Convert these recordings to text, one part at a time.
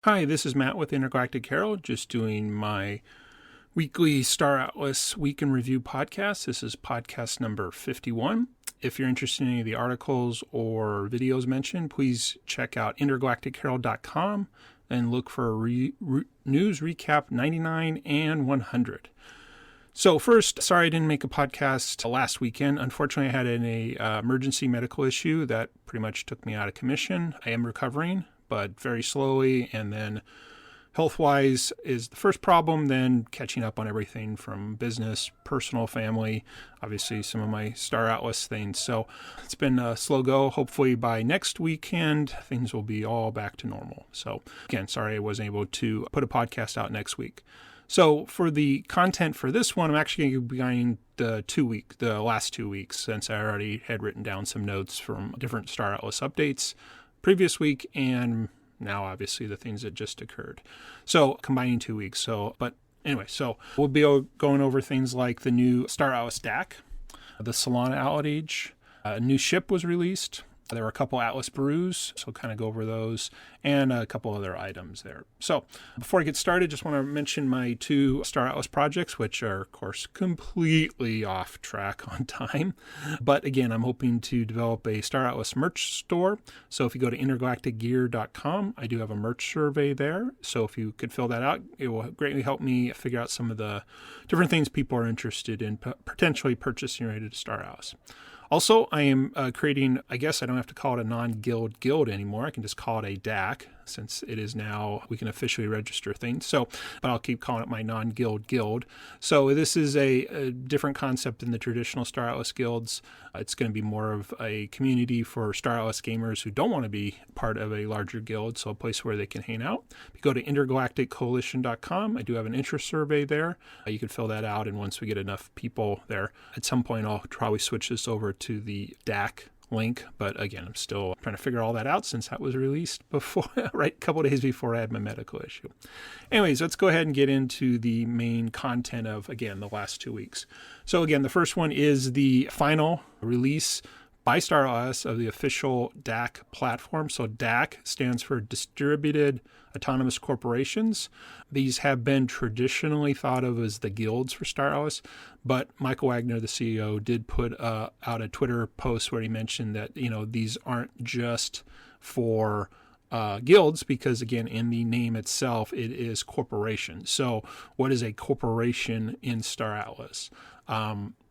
Hi, this is Matt with Intergalactic Herald, just doing my weekly Star Atlas Week in Review podcast. This is podcast number 51. If you're interested in any of the articles or videos mentioned, please check out intergalacticherald.com and look for News Recap 99 and 100. So first, sorry I didn't make a podcast last weekend. Unfortunately, I had an emergency medical issue that pretty much took me out of commission. I am recovering, but very slowly, and then health-wise is the first problem, then catching up on everything from business, personal, family, obviously some of my Star Atlas things. So it's been a slow go. Hopefully by next weekend, things will be all back to normal. So again, sorry I wasn't able to put a podcast out next week. So for the content for this one, I'm actually going to be going the last 2 weeks, since I already had written down some notes from different Star Atlas updates previous week, and now obviously the things that just occurred. So combining 2 weeks. So we'll be going over things like the new Star Atlas DAC, the Solana outage, a new ship was released. There were a couple Atlas brews, so kind of go over those, and a couple other items there. So before I get started, just want to mention my 2 Star Atlas projects, which are, of course, completely off track on time. But again, I'm hoping to develop a Star Atlas merch store. So if you go to intergalacticgear.com, I do have a merch survey there. So if you could fill that out, it will greatly help me figure out some of the different things people are interested in potentially purchasing related to Star Atlas. Also, I am creating, I guess I don't have to call it a non-guild guild anymore. I can just call it a DAC, since it is now, we can officially register things. So, but I'll keep calling it my non-guild guild. So this is a different concept than the traditional Star Atlas guilds. It's going to be more of a community for Star Atlas gamers who don't want to be part of a larger guild, so a place where they can hang out. If you go to intergalacticcoalition.com, I do have an interest survey there. You can fill that out, and once we get enough people there, at some point I'll probably switch this over to the DAC link, but again, I'm still trying to figure all that out since that was released before, right, a couple of days before I had my medical issue. Anyways, let's go ahead and get into the main content of, again, the last 2 weeks. So again, the first one is the final release by Star Atlas of the official DAC platform. So DAC stands for Distributed Autonomous Corporations. These have been traditionally thought of as the guilds for Star Atlas, but Michael Wagner, the CEO, did put out a Twitter post where he mentioned that, these aren't just for guilds, because again, in the name itself, it is corporation. So what is a corporation in Star Atlas?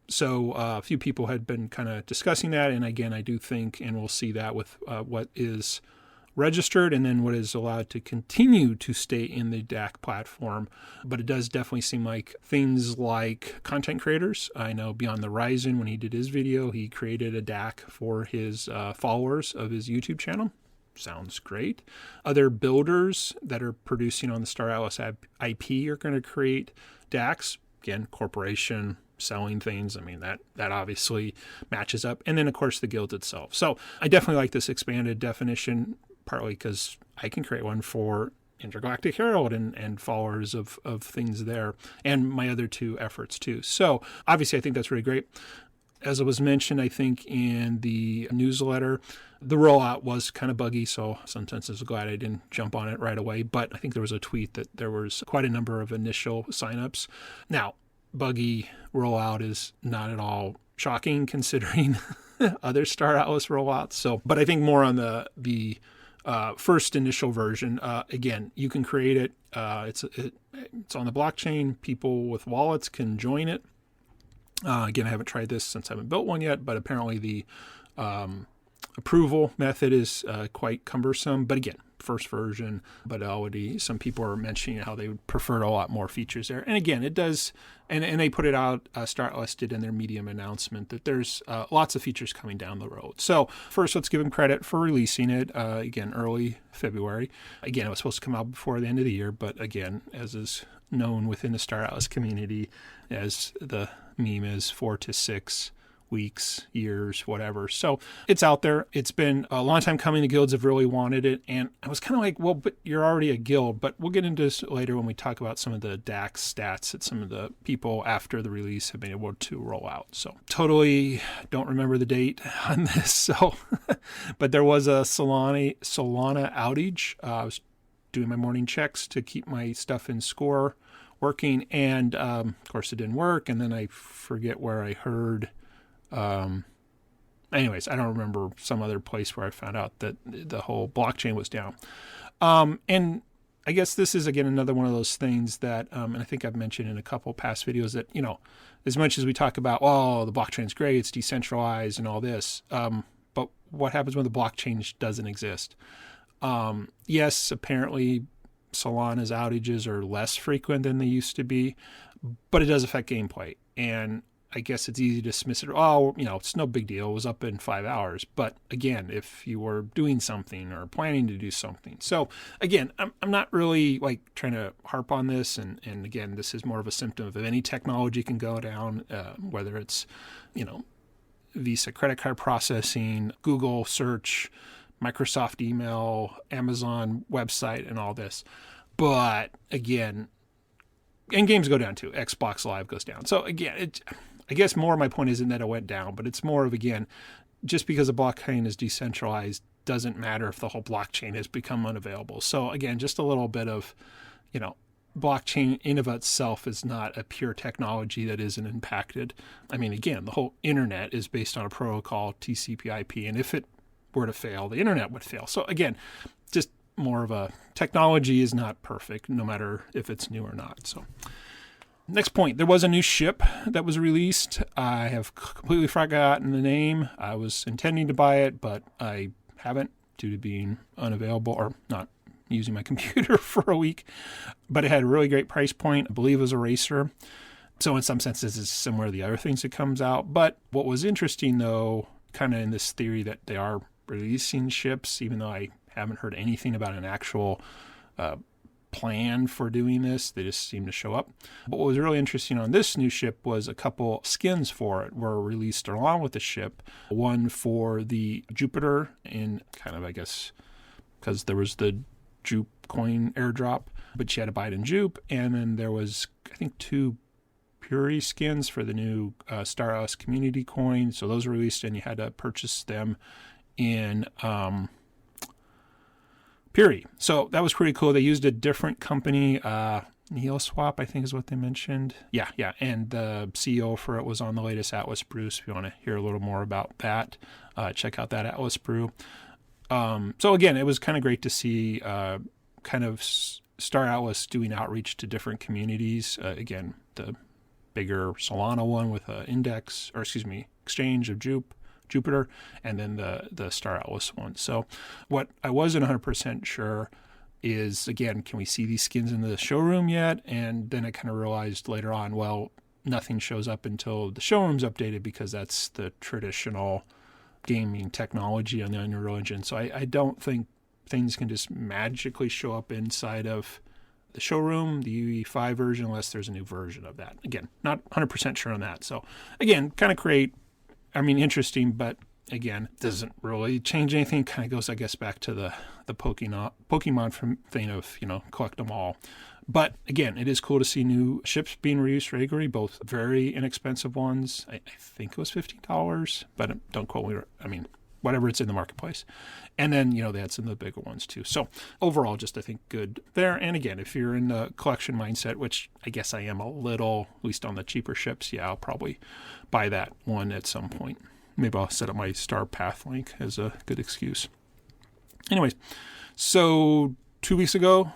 So a few people had been kind of discussing that, and again, I do think, and we'll see that with what is registered and then what is allowed to continue to stay in the DAC platform. But it does definitely seem like things like content creators. I know Beyond the Horizon, when he did his video, he created a DAC for his followers of his YouTube channel. Sounds great. Other builders that are producing on the Star Atlas IP are going to create DACs. Again, corporation, selling things. I mean, that obviously matches up. And then, of course, the guild itself. So I definitely like this expanded definition, partly because I can create one for Intergalactic Herald and followers of things there, and my other 2 efforts too. So obviously, I think that's really great. As it was mentioned, I think in the newsletter, the rollout was kind of buggy, so sometimes I was glad I didn't jump on it right away. But I think there was a tweet that there was quite a number of initial signups. Now, buggy rollout is not at all shocking considering other Star Atlas rollouts. So, but I think more on the first initial version. Again, you can create it. It's on the blockchain. People with wallets can join it. Again, I haven't tried this since I haven't built one yet, but apparently the approval method is quite cumbersome. But again, first version, but already some people are mentioning how they would prefer a lot more features there. And again, it does, and they put it out, Star Atlas did in their Medium announcement, that there's lots of features coming down the road. So first, let's give them credit for releasing it, again, early February. Again, it was supposed to come out before the end of the year, but again, as is known within the Star Atlas community, as the meme is, 4 to 6 weeks, years, whatever. So it's out there. It's been a long time coming. The guilds have really wanted it. And I was kind of like, well, but you're already a guild. But we'll get into this later when we talk about some of the DAC stats that some of the people after the release have been able to roll out. So totally don't remember the date on this. So, but there was a Solana outage. I was doing my morning checks to keep my stuff in score working. And of course, it didn't work. And then I forget where I heard. Anyways, I don't remember some other place where I found out that the whole blockchain was down. And I guess this is, again, another one of those things that, and I think I've mentioned in a couple past videos that, as much as we talk about, oh, the blockchain's great, it's decentralized and all this, but what happens when the blockchain doesn't exist? Yes, apparently Solana's outages are less frequent than they used to be, but it does affect gameplay. And I guess it's easy to dismiss it. Oh, it's no big deal. It was up in 5 hours. But again, if you were doing something or planning to do something. So again, I'm not really trying to harp on this. And again, this is more of a symptom of any technology can go down, whether it's, Visa credit card processing, Google search, Microsoft email, Amazon website, and all this. But again, and games go down too. Xbox Live goes down. So again, I guess more of my point isn't that it went down, but it's more of, again, just because a blockchain is decentralized doesn't matter if the whole blockchain has become unavailable. So again, just a little bit of, blockchain in of itself is not a pure technology that isn't impacted. I mean, again, the whole internet is based on a protocol, TCP/IP, and if it were to fail, the internet would fail. So again, just more of a technology is not perfect, no matter if it's new or not. So next point, there was a new ship that was released. I have completely forgotten the name. I was intending to buy it, but I haven't due to being unavailable or not using my computer for a week. But it had a really great price point. I believe it was a racer. So in some senses, it's similar to the other things that comes out. But what was interesting, though, kind of in this theory that they are releasing ships, even though I haven't heard anything about an actual plan for doing this. They just seem to show up. But what was really interesting on this new ship was a couple skins for it were released along with the ship. One for the Jupiter in kind of, I guess, because there was the Jupe coin airdrop, but you had to buy it in Jupe. And then there was, I think, 2 Puri skins for the new Star Atlas community coin. So those were released and you had to purchase them in Puri. So that was pretty cool. They used a different company, NeoSwap, I think is what they mentioned. Yeah. And the CEO for it was on the latest Atlas Brew. So if you want to hear a little more about that, check out that Atlas Brew. So again, it was kind of great to see kind of Star Atlas doing outreach to different communities. Again, the bigger Solana one with an exchange of Jupiter, and then the Star Atlas one. So what I wasn't 100% sure is, again, can we see these skins in the showroom yet? And then I kind of realized later on, well, nothing shows up until the showroom's updated because that's the traditional gaming technology on the Unreal Engine. So I don't think things can just magically show up inside of the showroom, the UE5 version, unless there's a new version of that. Again, not 100% sure on that. So again, kind of interesting, but again, doesn't really change anything. Kind of goes, I guess, back to the Pokemon thing of, collect them all. But again, it is cool to see new ships being released regularly, both very inexpensive ones. I think it was $15, but don't quote me. Whatever it's in the marketplace. And then, they had some of the bigger ones too. So overall, just I think good there. And again, if you're in the collection mindset, which I guess I am a little, at least on the cheaper ships, I'll probably buy that one at some point. Maybe I'll set up my Star Path link as a good excuse. Anyways, so 2 weeks ago,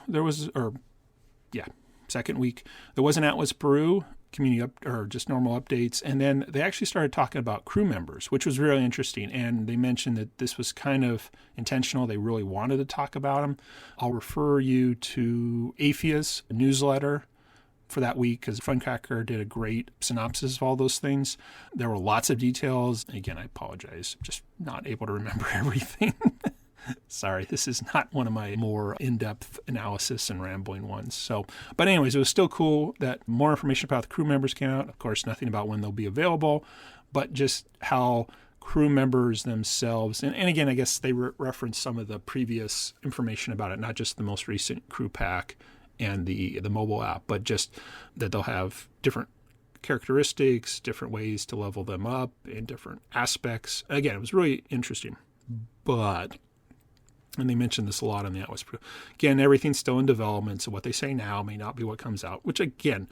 second week, there was an Atlas Brew community or just normal updates, and then they actually started talking about crew members, which was really interesting. And they mentioned that this was kind of intentional. They really wanted to talk about them. I'll refer you to Aphia's newsletter for that week because Funcracker did a great synopsis of all those things. There were lots of details. Again, I apologize, I'm just not able to remember everything. Sorry, this is not one of my more in-depth analysis and rambling ones. So, but anyways, it was still cool that more information about the crew members came out. Of course, nothing about when they'll be available, but just how crew members themselves, and again, I guess they referenced some of the previous information about it, not just the most recent crew pack and the mobile app, but just that they'll have different characteristics, different ways to level them up in different aspects. Again, it was really interesting, but And they mentioned this a lot on the Atlas. Again, everything's still in development, so what they say now may not be what comes out, which again,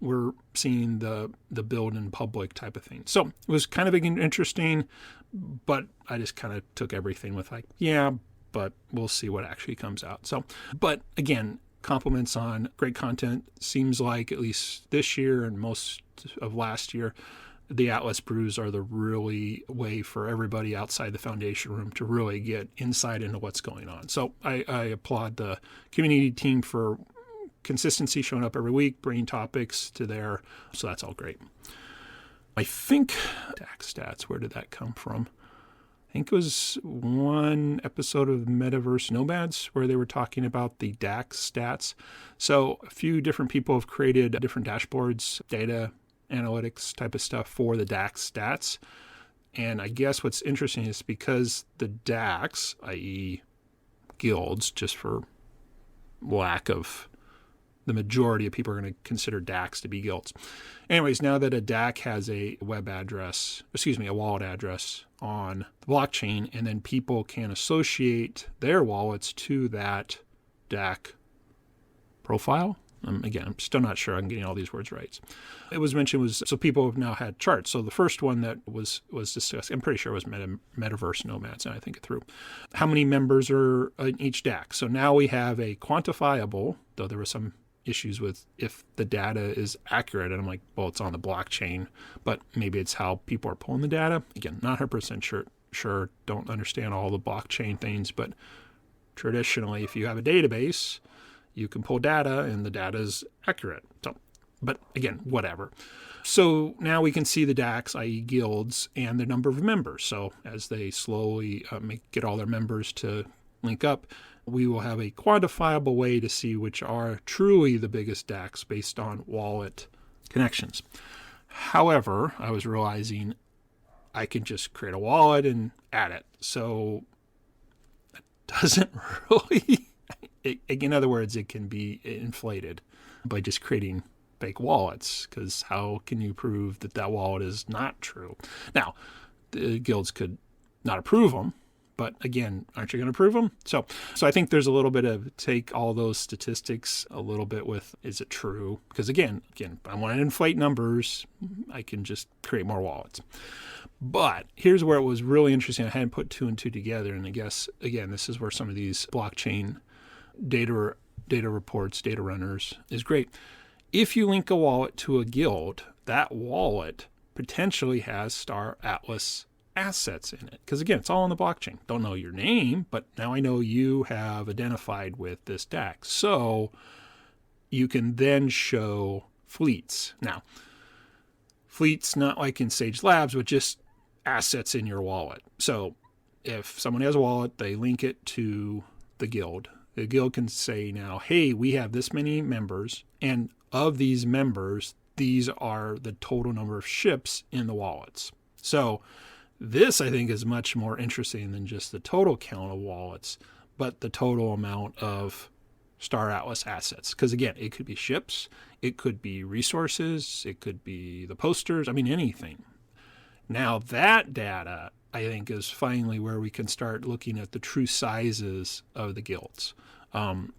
we're seeing the build in public type of thing. So it was kind of interesting, but I just kind of took everything with like, yeah, but we'll see what actually comes out. So, but again, compliments on great content. Seems like at least this year and most of last year, the Atlas brews are the really way for everybody outside the foundation room to really get insight into what's going on. So I applaud the community team for consistency, showing up every week, bringing topics to there. So that's all great. I think DAX stats, where did that come from? I think it was one episode of Metaverse Nomads where they were talking about the DAX stats. So a few different people have created different dashboards, data analytics type of stuff for the DAX stats. And I guess what's interesting is because the DAX, i.e. guilds, just for lack of the majority of people are going to consider DAX to be guilds. Anyways, now that a DAC has a wallet address on the blockchain, and then people can associate their wallets to that DAC profile. Again, I'm still not sure I'm getting all these words right. It was mentioned so people have now had charts. So the first one that was discussed, I'm pretty sure it was Metaverse Nomads, and I think it through. How many members are in each DAC? So now we have a quantifiable, though there was some issues with if the data is accurate. And I'm like, well, it's on the blockchain, but maybe it's how people are pulling the data. Again, not 100% sure, don't understand all the blockchain things, but traditionally, if you have a database, you can pull data and the data is accurate. So, but again, whatever. So now we can see the DAX, i.e. guilds, and the number of members. So as they slowly get all their members to link up, we will have a quantifiable way to see which are truly the biggest DAX based on wallet connections. However, I was realizing I can just create a wallet and add it. So it doesn't really... in other words, it can be inflated by just creating fake wallets, because how can you prove that that wallet is not true? Now, the guilds could not approve them, but again, aren't you going to approve them? So I think there's a little bit of take all those statistics a little bit with, is it true? Because again, I want to inflate numbers. I can just create more wallets. But here's where it was really interesting. I hadn't put two and two together. And I guess, again, this is where some of these blockchain data reports, data runners is great. If you link a wallet to a guild, that wallet potentially has Star Atlas assets in it. Because again, it's all on the blockchain. Don't know your name, but now I know you have identified with this DAX. So you can then show fleets. Now, fleets not like in Sage Labs, but just assets in your wallet. So if someone has a wallet, they link it to the guild can say now, hey, we have this many members, and of these members, these are the total number of ships in the wallets. So this, I think, is much more interesting than just the total count of wallets, but the total amount of Star Atlas assets. Because again, it could be ships, it could be resources, it could be the posters, anything. Now that data, I think, is finally where we can start looking at the true sizes of the guilds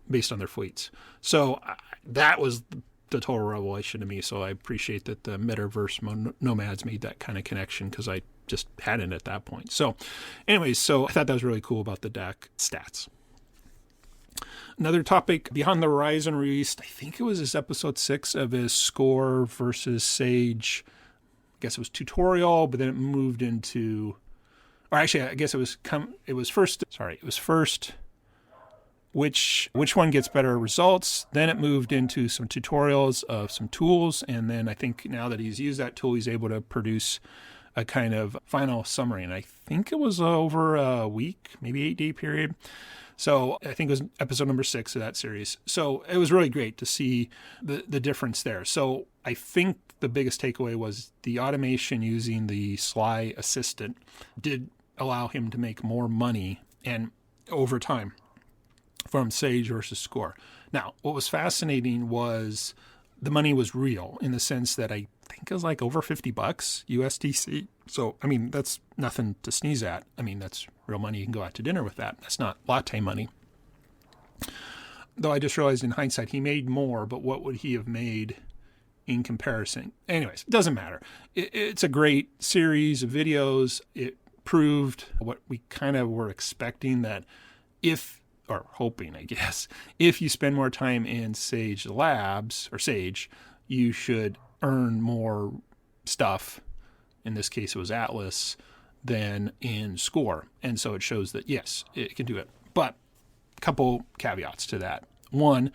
based on their fleets. So that was the total revelation to me. So I appreciate that the Metaverse Nomads made that kind of connection, because I just hadn't at that point. So anyways, so I thought that was really cool about the DAC stats. Another topic, Beyond the Horizon released, I think it was his episode 6 of his Score versus Sage, I guess it was tutorial, but then it moved into, or actually, I guess it was first, which one gets better results. Then it moved into some tutorials of some tools. And then I think now that he's used that tool, he's able to produce a kind of final summary. And I think it was over a week, maybe 8-day period. So I think it was episode number 6 of that series. So it was really great to see the difference there. So I think the biggest takeaway was the automation using the Sly Assistant did allow him to make more money and over time from Sage versus Score. Now, what was fascinating was the money was real in the sense that I think it was like over $50 USDC. So, I mean, that's nothing to sneeze at. I mean, that's real money. You can go out to dinner with that. That's not latte money. Though I just realized in hindsight, he made more, but what would he have made in comparison? Anyways, it doesn't matter. It's a great series of videos. It proved what we kind of were expecting, that or hoping, I guess, if you spend more time in Sage Labs, or Sage, you should earn more stuff. In this case, it was Atlas, than in Score. And so it shows that, yes, it can do it. But a couple caveats to that. One,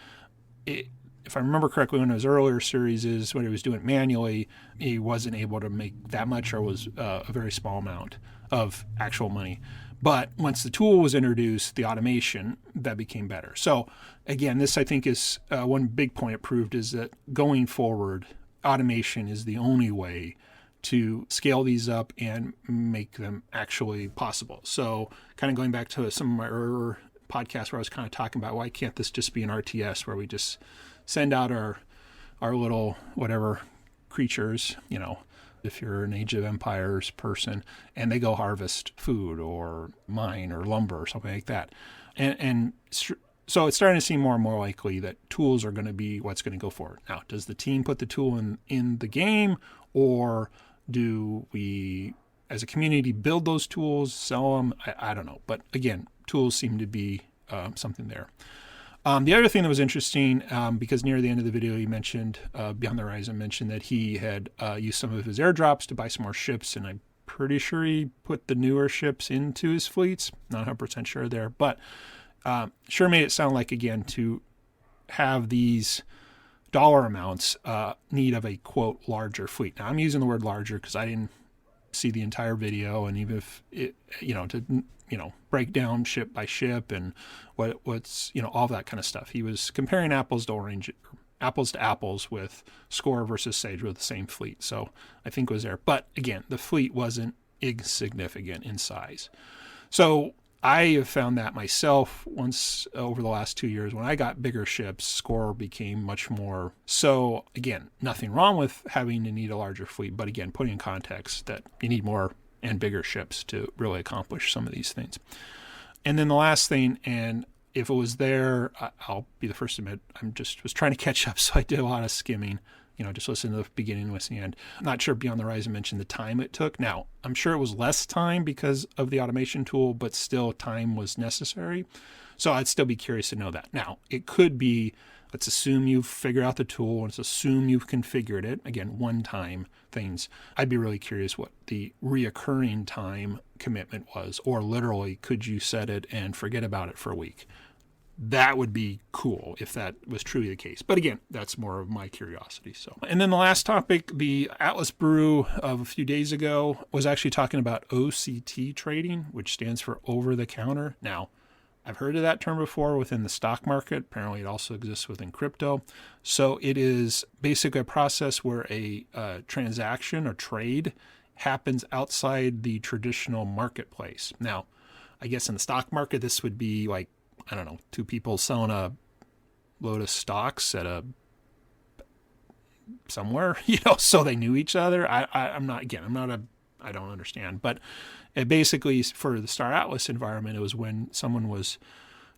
if I remember correctly, one of his earlier series when he was doing it manually, he wasn't able to make that much, or was a very small amount of actual money. But once the tool was introduced, the automation, that became better. So again, this I think is one big point it proved, is that going forward, automation is the only way to scale these up and make them actually possible. So kind of going back to some of my earlier podcasts where I was kind of talking about, why can't this just be an RTS where we just send out our little whatever creatures, if you're an Age of Empires person, and they go harvest food or mine or lumber or something like that. And so it's starting to seem more and more likely that tools are going to be what's going to go forward. Now, does the team put the tool in the game, or do we, as a community, build those tools, sell them? I don't know. But again, tools seem to be something there. The other thing that was interesting, because near the end of the video, he mentioned, Beyond the Horizon mentioned that he had used some of his airdrops to buy some more ships, and I'm pretty sure he put the newer ships into his fleets. Not 100% sure there, but sure made it sound like, again, to have these dollar amounts, need of a, quote, larger fleet. Now, I'm using the word larger because I didn't see the entire video, and even if it, to break down ship by ship and what's all that kind of stuff. He was comparing apples to apples with Score versus Sage with the same fleet. So I think it was there. But again, the fleet wasn't insignificant in size. So I have found that myself once over the last 2 years. When I got bigger ships, Score became much more. So again, nothing wrong with having to need a larger fleet, but again, putting in context that you need more and bigger ships to really accomplish some of these things. And then the last thing, and if it was there, I'll be the first to admit, was trying to catch up, so I did a lot of skimming, just listen to the beginning and listen to the end. I'm not sure Beyond the Horizon mentioned the time it took. Now, I'm sure it was less time because of the automation tool, but still time was necessary. So I'd still be curious to know that. Now, it could be, let's assume you've figured out the tool, and let's assume you've configured it. Again, one-time things. I'd be really curious what the reoccurring time commitment was, or literally, could you set it and forget about it for a week? That would be cool if that was truly the case. But again, that's more of my curiosity. So, and then the last topic, the Atlas Brew of a few days ago, was actually talking about OCT trading, which stands for over the counter. Now, I've heard of that term before within the stock market. Apparently, it also exists within crypto. So it is basically a process where a transaction or trade happens outside the traditional marketplace. Now, I guess in the stock market, this would be like, I don't know, two people selling a load of stocks at somewhere, so they knew each other. I don't understand. But it basically, for the Star Atlas environment, it was when someone was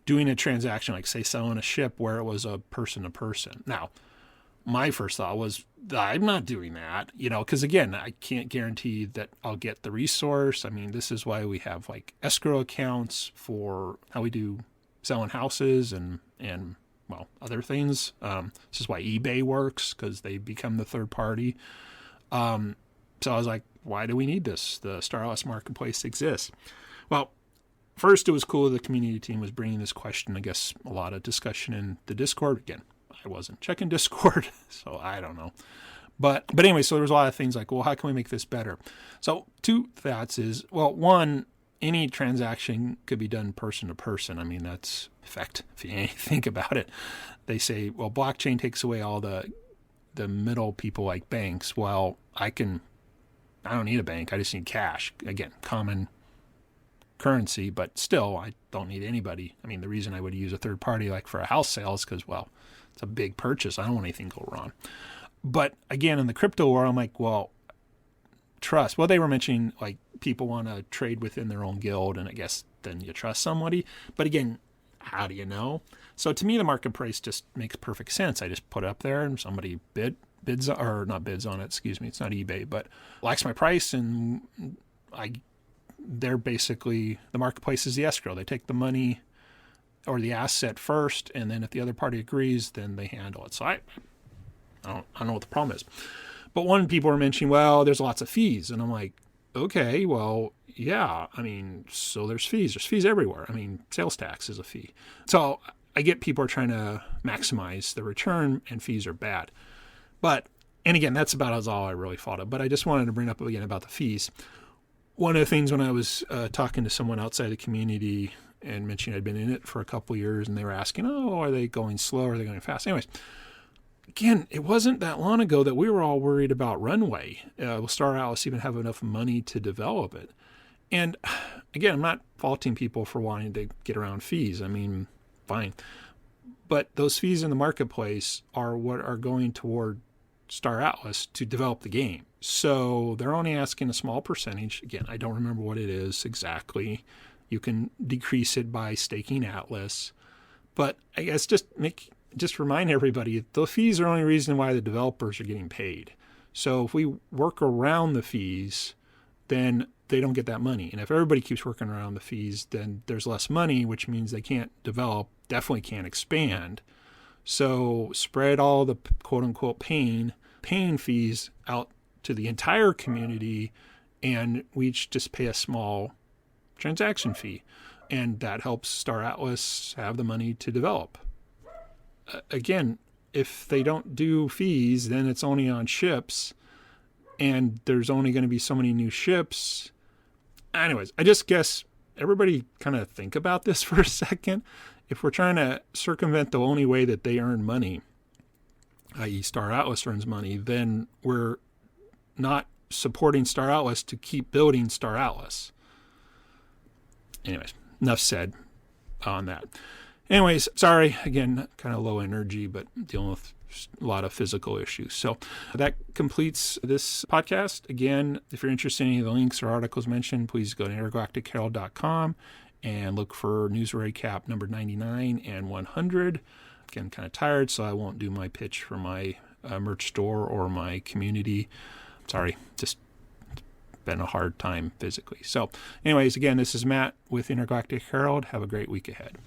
doing a transaction, like say selling a ship, where it was a person to person. Now, my first thought was, I'm not doing that, because again, I can't guarantee that I'll get the resource. I mean, this is why we have like escrow accounts for how we do selling houses and other things. This is why eBay works, because they become the third party. So I was like, why do we need this? The Star Atlas Marketplace exists. Well, first, it was cool the community team was bringing this question. I guess a lot of discussion in the Discord. Again, I wasn't checking Discord, so I don't know. But anyway, so there was a lot of things like, well, how can we make this better? So two thoughts is, well, one, any transaction could be done person to person. I mean, that's fact. If you think about it, they say, well, blockchain takes away all the middle people like banks. Well, I don't need a bank. I just need cash. Again, common currency, but still, I don't need anybody. I mean, the reason I would use a third party like for a house sale is because, well, it's a big purchase. I don't want anything to go wrong. But again, in the crypto world, I'm like, well, trust. Well, they were mentioning like people want to trade within their own guild, and I guess then you trust somebody. But again, how do you know? So to me, the market price just makes perfect sense. I just put it up there and somebody bids or not bids on it. Excuse me. It's not eBay, but likes my price, and they're basically, the marketplace is the escrow. They take the money or the asset first, and then if the other party agrees, then they handle it. So I don't know what the problem is. But one people are mentioning, well, there's lots of fees. And I'm like, okay, well, yeah. I mean, so there's fees. There's fees everywhere. I mean, sales tax is a fee. So I get people are trying to maximize the return, and fees are bad. And again, that's about all I really thought of. But I just wanted to bring up again about the fees. One of the things when I was talking to someone outside the community and mentioning I'd been in it for a couple of years, and they were asking, oh, are they going slow? Are they going fast? Anyways, again, it wasn't that long ago that we were all worried about runway. Will Star Atlas even have enough money to develop it? And again, I'm not faulting people for wanting to get around fees. I mean, fine. But those fees in the marketplace are what are going toward Star Atlas to develop the game. So they're only asking a small percentage. Again, I don't remember what it is exactly. You can decrease it by staking Atlas. But I guess just remind everybody, the fees are the only reason why the developers are getting paid. So if we work around the fees, then they don't get that money. And if everybody keeps working around the fees, then there's less money, which means they can't develop, definitely can't expand. So spread all the quote-unquote paying fees out to the entire community, and we each just pay a small transaction fee. And that helps Star Atlas have the money to develop. Again, if they don't do fees, then it's only on ships, and there's only going to be so many new ships. Anyways, I just guess everybody kind of think about this for a second. If we're trying to circumvent the only way that they earn money, i.e. Star Atlas earns money, then we're not supporting Star Atlas to keep building Star Atlas. Anyways, enough said on that. Anyways, sorry, again, kind of low energy, but dealing with a lot of physical issues. So that completes this podcast. Again, if you're interested in any of the links or articles mentioned, please go to intergalacticherald.com and look for news recap number 99 and 100. Again, kind of tired, so I won't do my pitch for my merch store or my community. Sorry, just been a hard time physically. So anyways, again, this is Matt with Intergalactic Herald. Have a great week ahead.